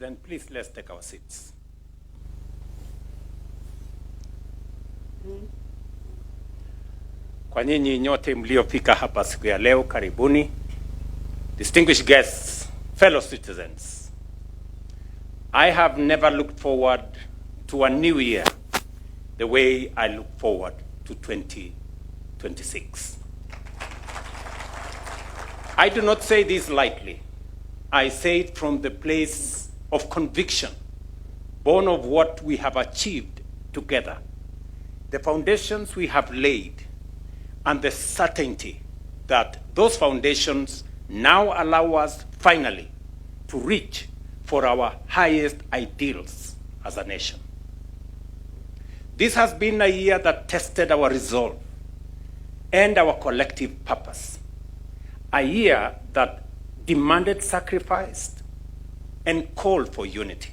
President, please let's take our seats. Kwa nyinyi nyote mliofika hapa siku ya leo, karibuni. Distinguished guests, fellow citizens, I have never looked forward to a new year the way I look forward to 2026. I do not say this lightly. I say it from the place of conviction, born of what we have achieved together, the foundations we have laid, and the certainty that those foundations now allow us finally to reach for our highest ideals as a nation. This has been a year that tested our resolve and our collective purpose. A year that demanded sacrifice and called for unity.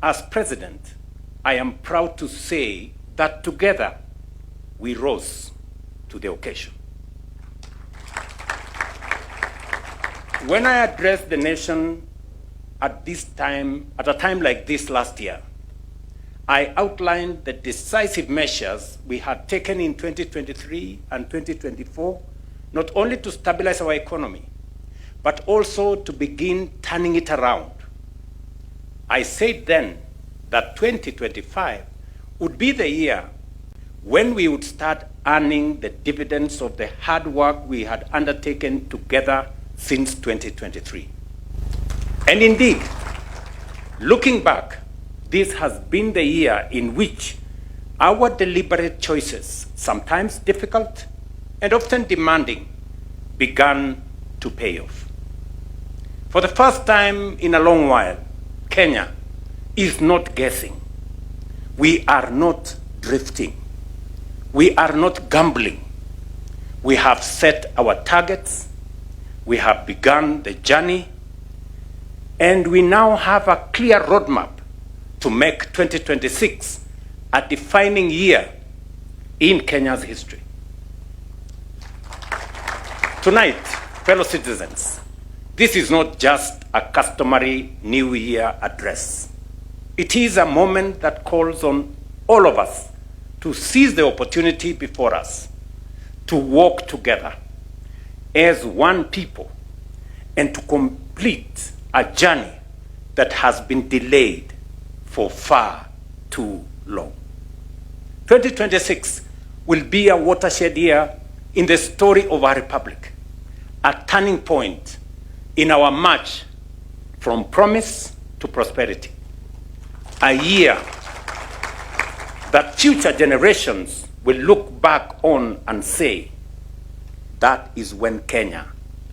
As president, I am proud to say that together we rose to the occasion. When I addressed the nation at a time like this last year, I outlined the decisive measures we had taken in 2023 and 2024, not only to stabilize our economy, but also to begin turning it around. I said then that 2025 would be the year when we would start earning the dividends of the hard work we had undertaken together since 2023. And indeed, looking back, this has been the year in which our deliberate choices, sometimes difficult and often demanding, began to pay off. For the first time in a long while, Kenya is not guessing. We are not drifting. We are not gambling. We have set our targets. We have begun the journey. And we now have a clear roadmap to make 2026 a defining year in Kenya's history. Tonight, fellow citizens, this is not just a customary New Year address. It is a moment that calls on all of us to seize the opportunity before us, to walk together as one people, and to complete a journey that has been delayed for far too long. 2026 will be a watershed year in the story of our republic, a turning point in our march from promise to prosperity, a year that future generations will look back on and say, that is when Kenya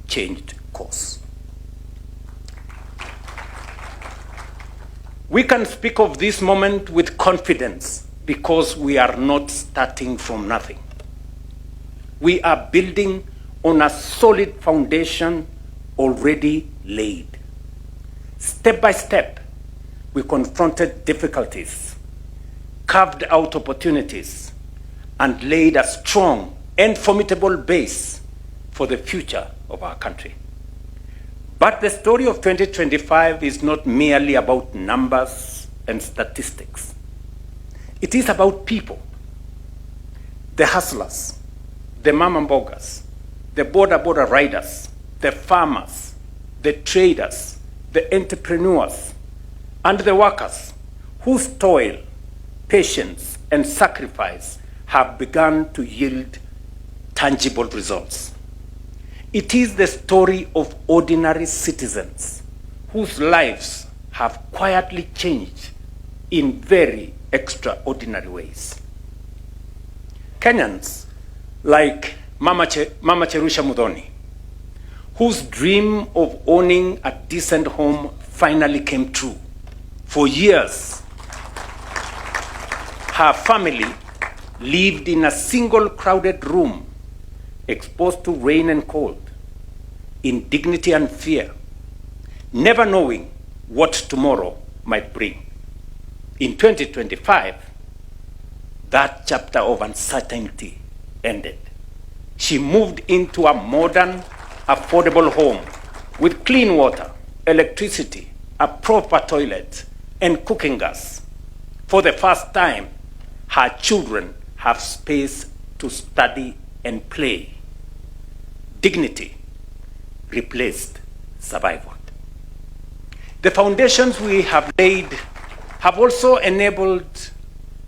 changed course. We can speak of this moment with confidence because we are not starting from nothing. We are building on a solid foundation already laid. Step by step, we confronted difficulties, carved out opportunities, and laid a strong and formidable base for the future of our country. But the story of 2025 is not merely about numbers and statistics. It is about people, the hustlers, the mama mbogas, the border riders, the farmers, the traders, the entrepreneurs, and the workers whose toil, patience, and sacrifice have begun to yield tangible results. It is the story of ordinary citizens whose lives have quietly changed in very extraordinary ways. Kenyans like Mama Cherusha Mudhoni, whose dream of owning a decent home finally came true. For years, her family lived in a single crowded room, exposed to rain and cold, in dignity and fear, never knowing what tomorrow might bring. In 2025, that chapter of uncertainty ended. She moved into a modern, affordable home with clean water, electricity, a proper toilet, and cooking gas. For the first time, her children have space to study and play. Dignity replaced survival. The foundations we have laid have also enabled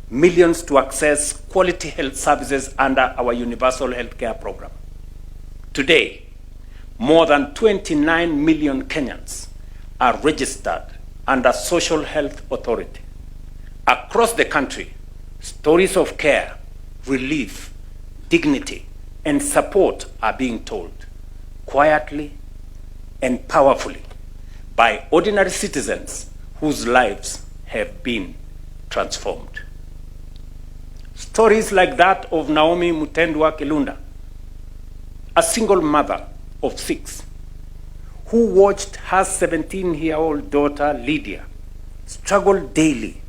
millions to access quality health services under our universal healthcare program. Today, more than 29 million Kenyans are registered under Social Health Authority. Across the country, stories of care, relief, dignity, and support are being told quietly and powerfully by ordinary citizens whose lives have been transformed. Stories like that of Naomi Mutendwa Kilunda, a single mother of 6, who watched her 17-year-old daughter Lydia struggle daily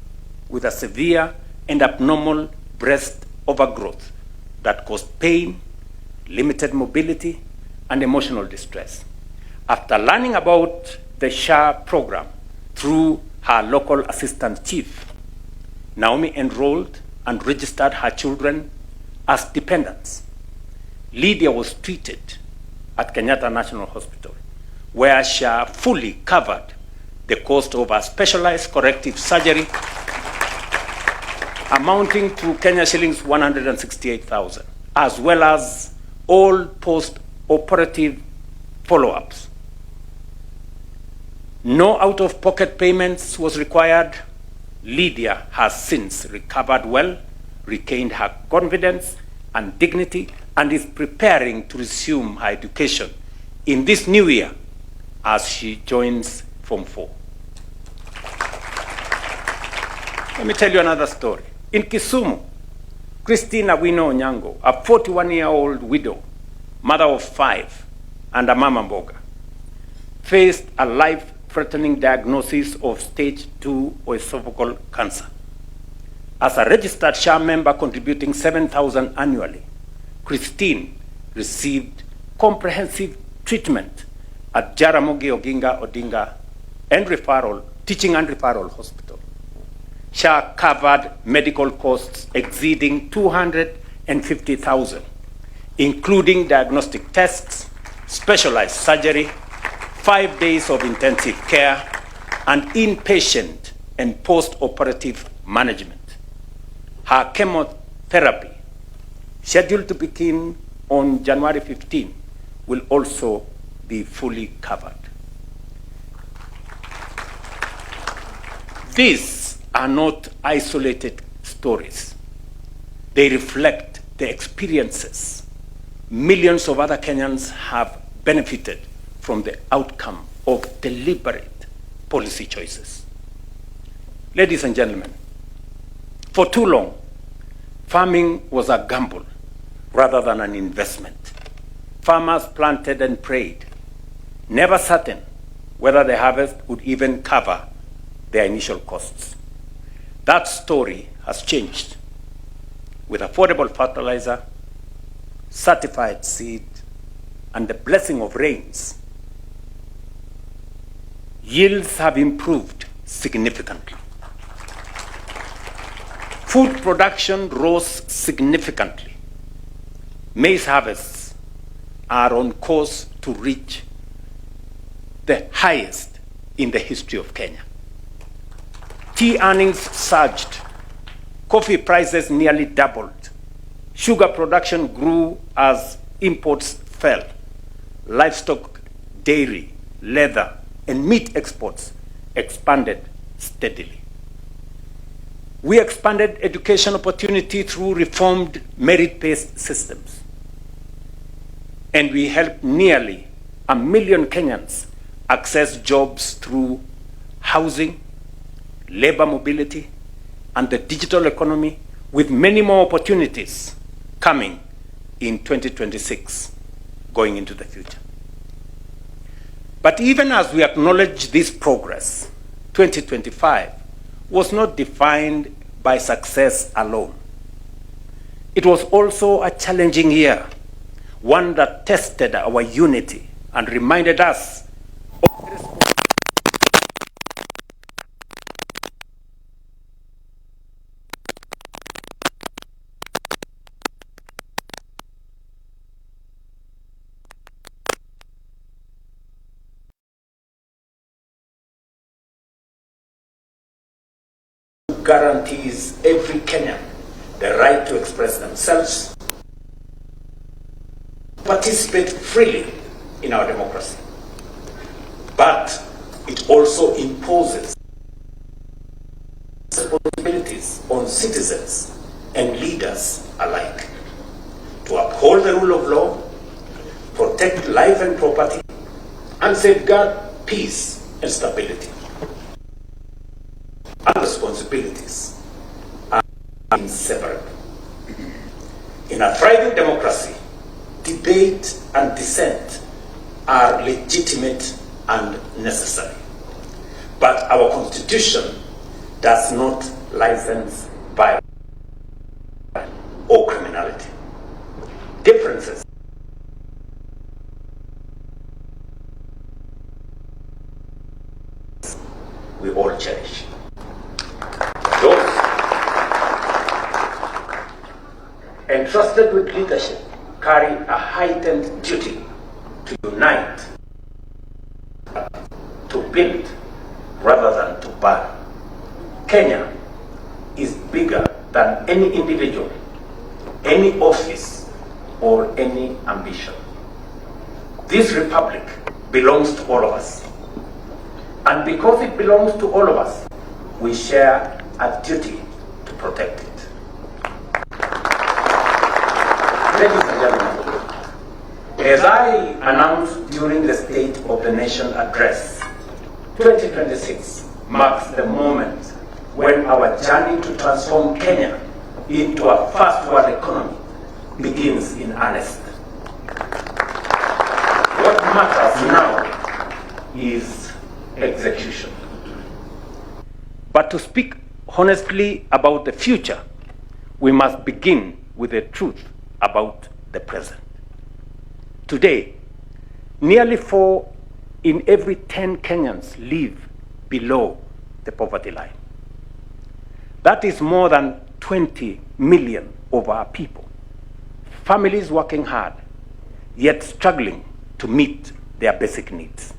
with a severe and abnormal breast overgrowth that caused pain, limited mobility, and emotional distress. After learning about the SHA program through her local assistant chief, Naomi enrolled and registered her children as dependents. Lydia was treated at Kenyatta National Hospital, where SHA fully covered the cost of a specialized corrective surgery amounting to Kenya shillings 168,000, as well as all post-operative follow-ups. No out-of-pocket payments was required. Lydia has since recovered well, regained her confidence and dignity, and is preparing to resume her education in this new year as she joins Form 4. Let me tell you another story. In Kisumu, Christina Wino Onyango, a 41-year-old widow, mother of 5, and a mama mboga, faced a life-threatening diagnosis of stage 2 esophageal cancer. As a registered SHA member contributing 7,000 annually, Christine received comprehensive treatment at Jaramogi Oginga Odinga Teaching and Referral Hospital. SHA covered medical costs exceeding 250,000, including diagnostic tests, specialized surgery, 5 days of intensive care, and inpatient and post-operative management. Her chemotherapy, scheduled to begin on January 15, will also be fully covered. These are not isolated stories. They reflect the experiences millions of other Kenyans have benefited from the outcome of deliberate policy choices. Ladies and gentlemen, for too long, farming was a gamble rather than an investment. Farmers planted and prayed, never certain whether the harvest would even cover their initial costs. That story has changed. With affordable fertilizer, certified seed, and the blessing of rains, yields have improved significantly. Food production rose significantly. Maize harvests are on course to reach the highest in the history of Kenya. Tea earnings surged. Coffee prices nearly doubled. Sugar production grew as imports fell. Livestock, dairy, leather, and meat exports expanded steadily. We expanded education opportunity through reformed merit-based systems. And we helped nearly 1 million Kenyans access jobs through housing, labor mobility, and the digital economy, with many more opportunities coming in 2026, going into the future. But even as we acknowledge this progress, 2025 was not defined by success alone. It was also a challenging year, one that tested our unity and reminded us of Constitution guarantees every Kenyan the right to express themselves, participate freely in our democracy. But it also imposes responsibilities on citizens and leaders alike to uphold the rule of law, protect life and property, and safeguard peace and stability. Our responsibilities are inseparable. In a thriving democracy, debate and dissent are legitimate and necessary. But our Constitution does not license violence or criminality. Differences we all cherish. Those entrusted with leadership carry a heightened duty to unite, to build rather than to burn. Kenya is bigger than any individual, any office, or any ambition. This republic belongs to all of us. And because it belongs to all of us, we share a duty to protect it. Ladies and gentlemen, as I announced during the State of the Nation address, 2026 marks the moment when our journey to transform Kenya into a first-world economy begins in earnest. What matters now is execution. But to speak honestly about the future, we must begin with the truth about the present. Today, nearly 4 in every 10 Kenyans live below the poverty line. That is more than 20 million of our people. Families working hard, yet struggling to meet their basic needs.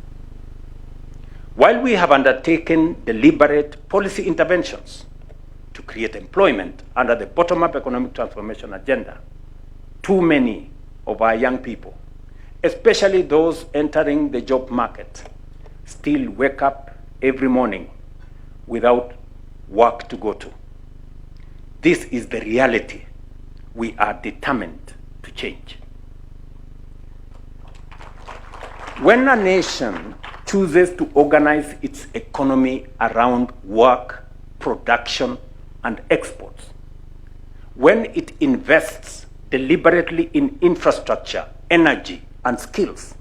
While we have undertaken deliberate policy interventions to create employment under the bottom-up economic transformation agenda, too many of our young people, especially those entering the job market, still wake up every morning without work to go to. This is the reality we are determined to change. When a nation chooses to organize its economy around work, production, and exports, when it invests deliberately in infrastructure, energy, and skills,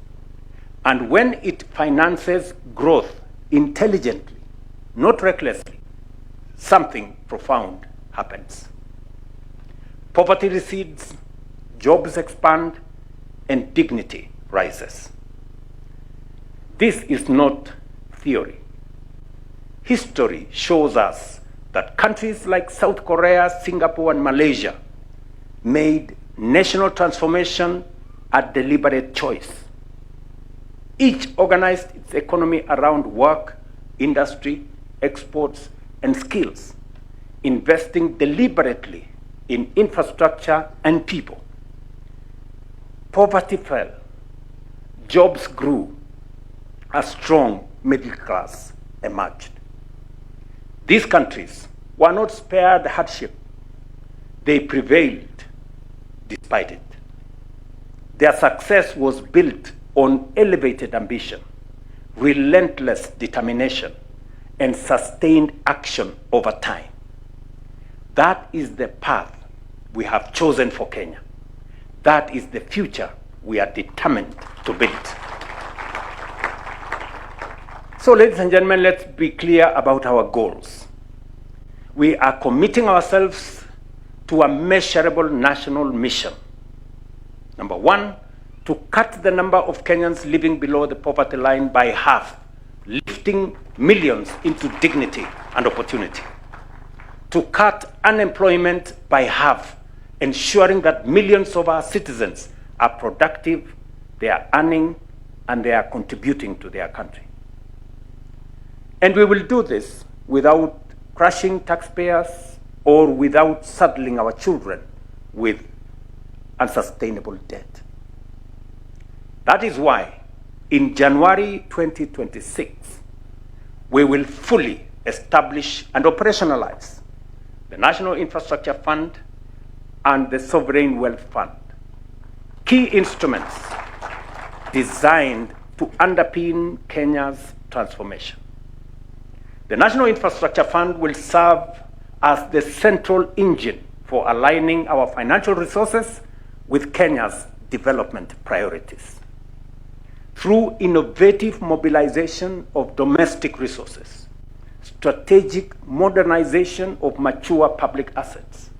and when it finances growth intelligently, not recklessly, something profound happens. Poverty recedes, jobs expand, and dignity rises. This is not theory. History shows us that countries like South Korea, Singapore, and Malaysia made national transformation a deliberate choice. Each organized its economy around work, industry, exports, and skills, investing deliberately in infrastructure and people. Poverty fell, jobs grew, a strong middle class emerged. These countries were not spared hardship. They prevailed despite it. Their success was built on elevated ambition, relentless determination, and sustained action over time. That is the path we have chosen for Kenya. That is the future we are determined to build. So, ladies and gentlemen, let's be clear about our goals. We are committing ourselves to a measurable national mission. Number one, to cut the number of Kenyans living below the poverty line by half, lifting millions into dignity and opportunity. To cut unemployment by half, ensuring that millions of our citizens are productive, they are earning, and they are contributing to their country. And we will do this without crushing taxpayers or without saddling our children with unsustainable debt. That is why in January 2026, we will fully establish and operationalize the National Infrastructure Fund and the Sovereign Wealth Fund, key instruments designed to underpin Kenya's transformation. The National Infrastructure Fund will serve as the central engine for aligning our financial resources with Kenya's development priorities. Through innovative mobilization of domestic resources, strategic modernization of mature public assets,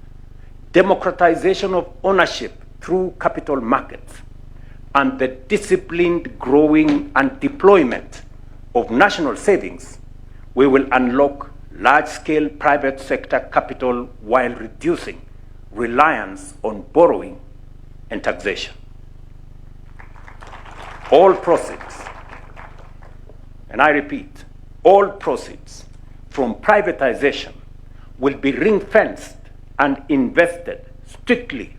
democratization of ownership through capital markets, and the disciplined growing and deployment of national savings, we will unlock large-scale private sector capital while reducing reliance on borrowing and taxation. All proceeds, and I repeat, all proceeds from privatization will be ring-fenced and invested strictly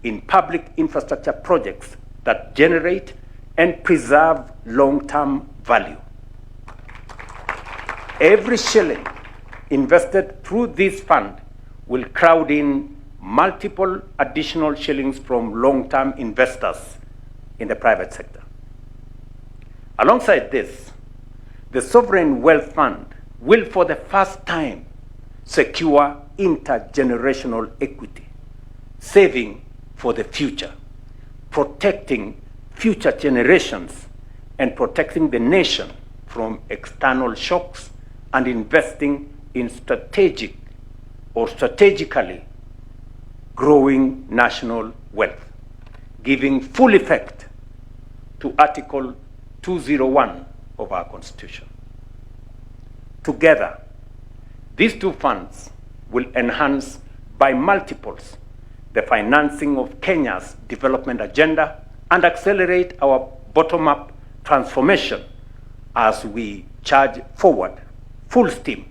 in public infrastructure projects that generate and preserve long-term value. Every shilling invested through this fund will crowd in multiple additional shillings from long-term investors in the private sector. Alongside this, the Sovereign Wealth Fund will for the first time secure intergenerational equity, saving for the future, protecting future generations, and protecting the nation from external shocks, and investing in strategically growing national wealth, giving full effect to Article 201 of our Constitution. Together, these two funds will enhance by multiples the financing of Kenya's development agenda and accelerate our bottom-up transformation as we charge forward full steam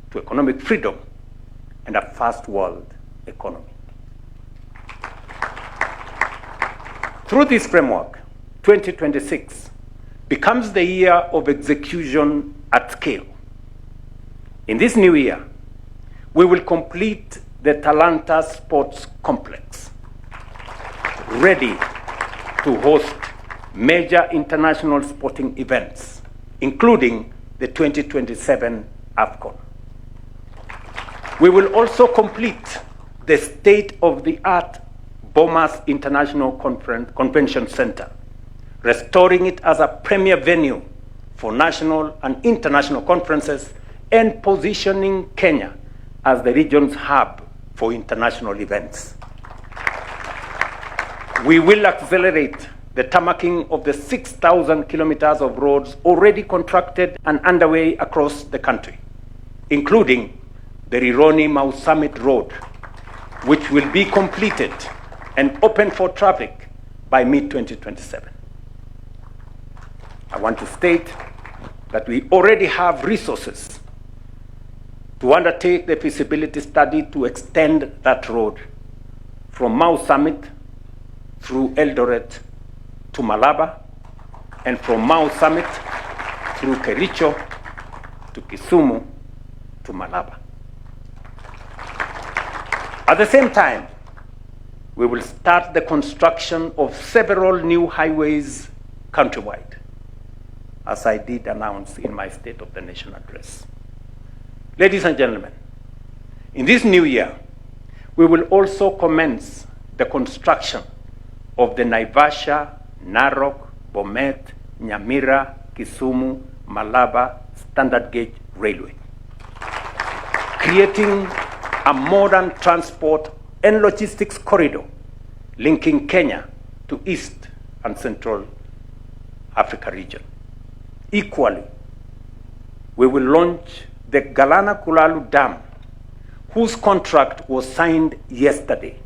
to economic freedom and a first world economy. Through this framework, 2026 becomes the year of execution at scale. In this new year, we will complete the Talanta Sports Complex, ready to host major international sporting events, including the 2027 AFCON. We will also complete the state-of-the-art Bomas International Convention Center, restoring it as a premier venue for national and international conferences and positioning Kenya as the region's hub for international events. We will accelerate the tarmacking of the 6,000 kilometers of roads already contracted and underway across the country, including the Rironi-Mau Summit Road, which will be completed and open for traffic by mid-2027. I want to state that we already have resources to undertake the feasibility study to extend that road from Mau Summit through Eldoret to Malaba, and from Mau Summit through Kericho to Kisumu to Malaba. At the same time, we will start the construction of several new highways countrywide, as I did announce in my State of the Nation address. Ladies and gentlemen, in this new year, we will also commence the construction of the Naivasha, Narok, Bomet, Nyamira, Kisumu, Malaba standard gauge railway, creating a modern transport and logistics corridor linking Kenya to East and Central Africa region. Equally, we will launch the Galana Kulalu Dam, whose contract was signed yesterday,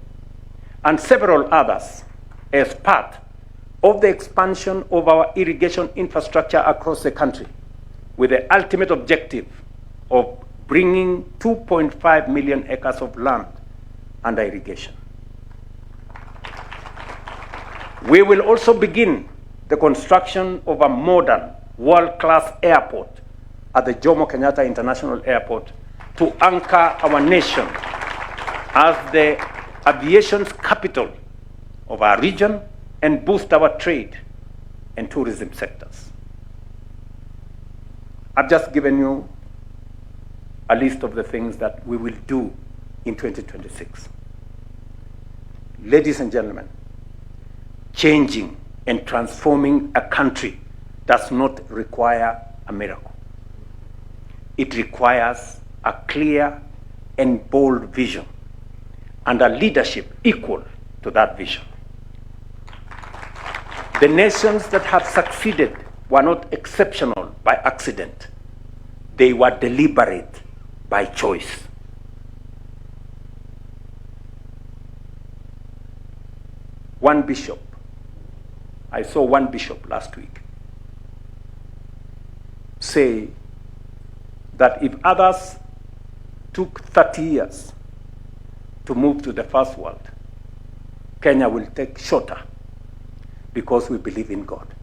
and several others as part of the expansion of our irrigation infrastructure across the country, with the ultimate objective of bringing 2.5 million acres of land under irrigation. We will also begin the construction of a modern, world-class airport at the Jomo Kenyatta International Airport to anchor our nation as the aviation's capital of our region and boost our trade and tourism sectors. I've just given you a list of the things that we will do in 2026. Ladies and gentlemen, changing and transforming a country does not require a miracle. It requires a clear and bold vision and a leadership equal to that vision. The nations that have succeeded were not exceptional by accident. They were deliberate by choice. One bishop, I saw one bishop last week say that if others took 30 years to move to the first world, Kenya will take shorter because we believe in God.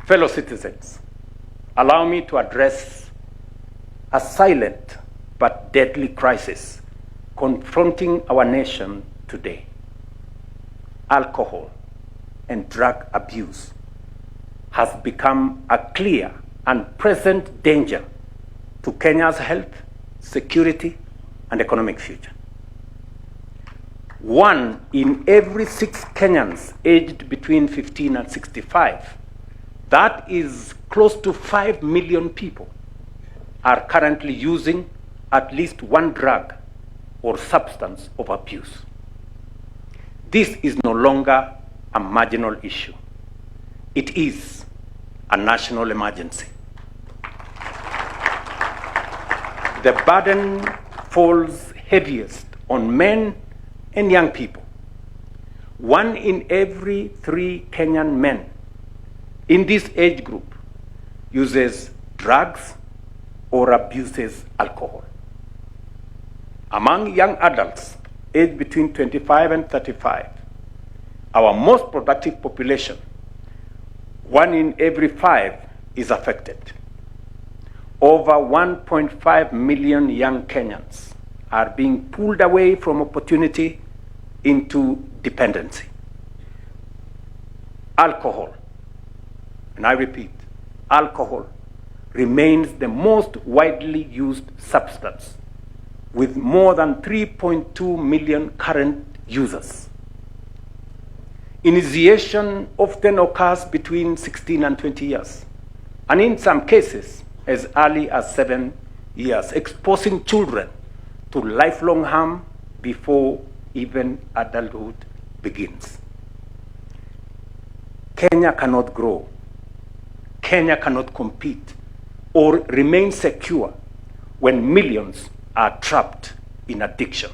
Fellow citizens, allow me to address a silent but deadly crisis confronting our nation today. Alcohol and drug abuse has become a clear and present danger to Kenya's health, security, and economic future. 1 in every 6 Kenyans aged between 15 and 65, that is close to 5 million people, are currently using at least one drug or substance of abuse. This is no longer a marginal issue. It is a national emergency. The burden falls heaviest on men and young people. 1 in every 3 Kenyan men in this age group uses drugs or abuses alcohol. Among young adults aged between 25 and 35, our most productive population, 1 in every 5 is affected. Over 1.5 million young Kenyans are being pulled away from opportunity into dependency. Alcohol, and I repeat, alcohol remains the most widely used substance, with more than 3.2 million current users. Initiation often occurs between 16 and 20 years, and in some cases, as early as 7 years, exposing children to lifelong harm before even adulthood begins. Kenya cannot grow. Kenya cannot compete or remain secure when millions are trapped in addiction.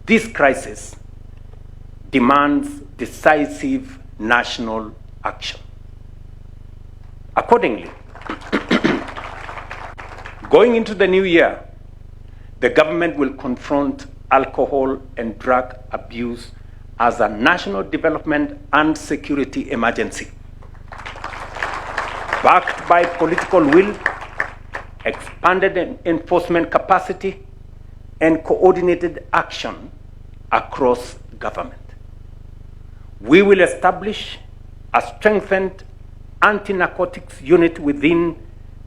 This crisis demands decisive national action. Accordingly, going into the new year, the government will confront alcohol and drug abuse as a national development and security emergency, backed by political will, expanded enforcement capacity, and coordinated action across government. We will establish a strengthened anti-narcotics unit within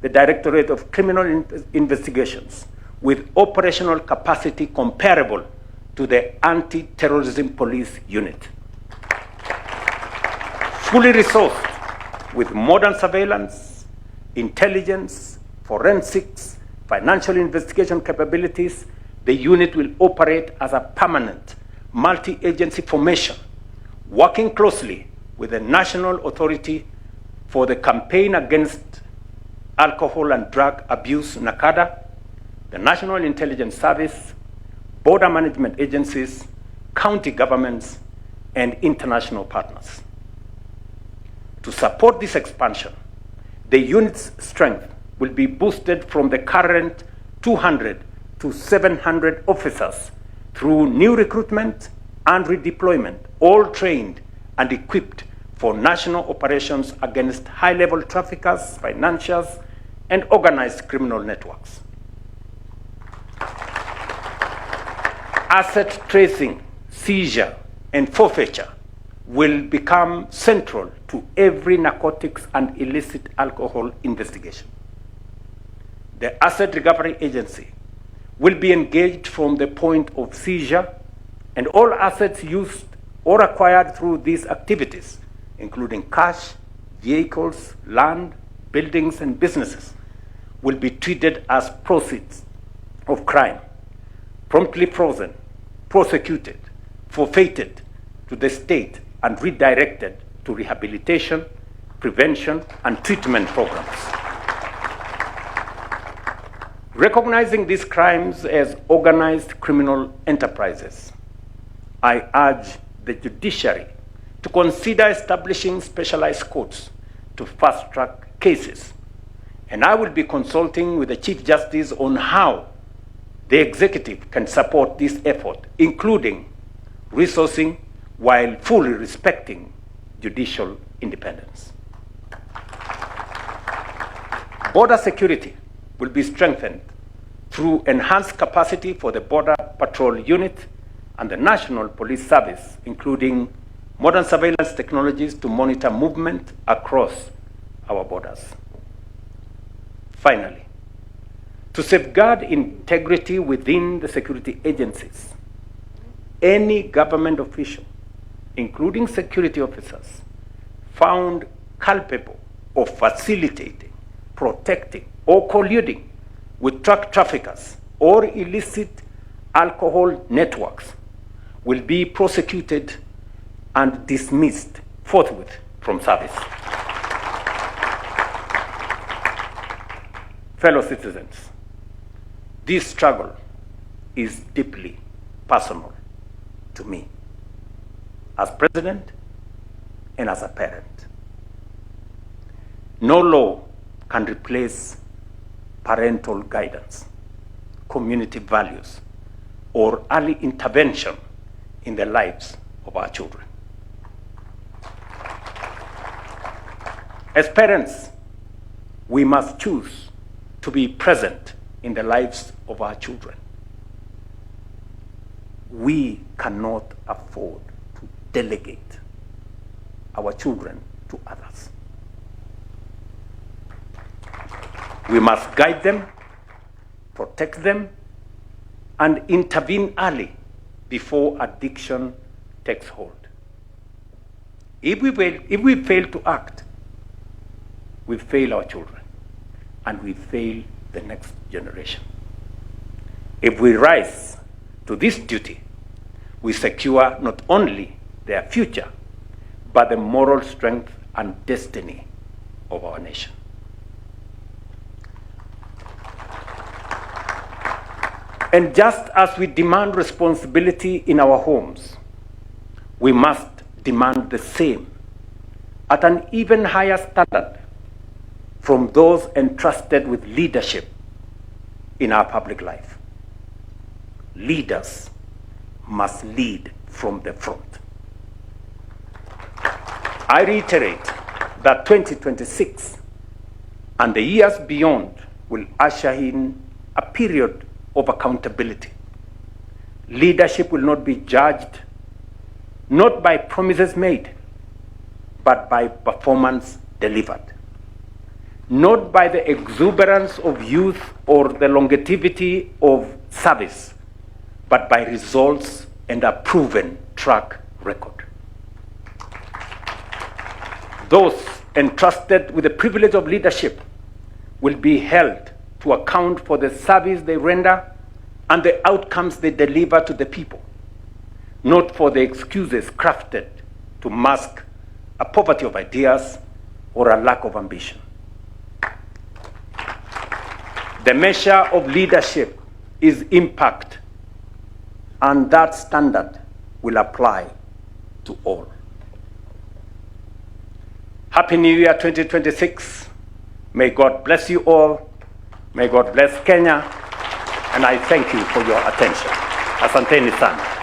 the Directorate of Criminal Investigations with operational capacity comparable to the Anti-Terrorism Police Unit. Fully resourced with modern surveillance, intelligence, forensics, financial investigation capabilities, the unit will operate as a permanent multi-agency formation, working closely with the National Authority for the Campaign Against Alcohol and Drug Abuse, NACADA, the National Intelligence Service, border management agencies, county governments, and international partners. To support this expansion, The unit's strength will be boosted from the current 200 to 700 officers through new recruitment and redeployment, all trained and equipped for national operations against high-level traffickers, financiers, and organized criminal networks. Asset tracing, seizure, and forfeiture will become central to every narcotics and illicit alcohol investigation. The Asset Recovery Agency will be engaged from the point of seizure, and all assets used or acquired through these activities, including cash, vehicles, land, buildings, and businesses, will be treated as proceeds of crime, promptly frozen, prosecuted, forfeited to the state, and redirected to rehabilitation, prevention, and treatment programs. Recognizing these crimes as organized criminal enterprises, I urge the judiciary to consider establishing specialized courts to fast-track cases, and I will be consulting with the Chief Justice on how the executive can support this effort, including resourcing while fully respecting judicial independence. Border security will be strengthened through enhanced capacity for the Border Patrol Unit and the National Police Service, including modern surveillance technologies to monitor movement across our borders. Finally, to safeguard integrity within the security agencies, any government official, including security officers, found culpable of facilitating, protecting, or colluding with drug traffickers or illicit alcohol networks will be prosecuted and dismissed forthwith from service. Fellow citizens, this struggle is deeply personal to me as president and as a parent. No law can replace parental guidance, community values, or early intervention in the lives of our children. As parents, we must choose to be present in the lives of our children. We cannot afford to delegate our children to others. We must guide them, protect them, and intervene early before addiction takes hold. If we fail to act, we fail our children, and we fail the next generation. If we rise to this duty, we secure not only their future, but the moral strength and destiny of our nation. And just as we demand responsibility in our homes, we must demand the same at an even higher standard from those entrusted with leadership in our public life. Leaders must lead from the front. I reiterate that 2026 and the years beyond will usher in a period of accountability. Leadership will not be judged not by promises made, but by performance delivered. Not by the exuberance of youth or the longevity of service, but by results and a proven track record. Those entrusted with the privilege of leadership will be held to account for the service they render and the outcomes they deliver to the people, not for the excuses crafted to mask a poverty of ideas or a lack of ambition. The measure of leadership is impact, and that standard will apply to all. Happy New Year 2026, May God bless you all. May God bless Kenya. And I thank you for your attention. Asanteni sana.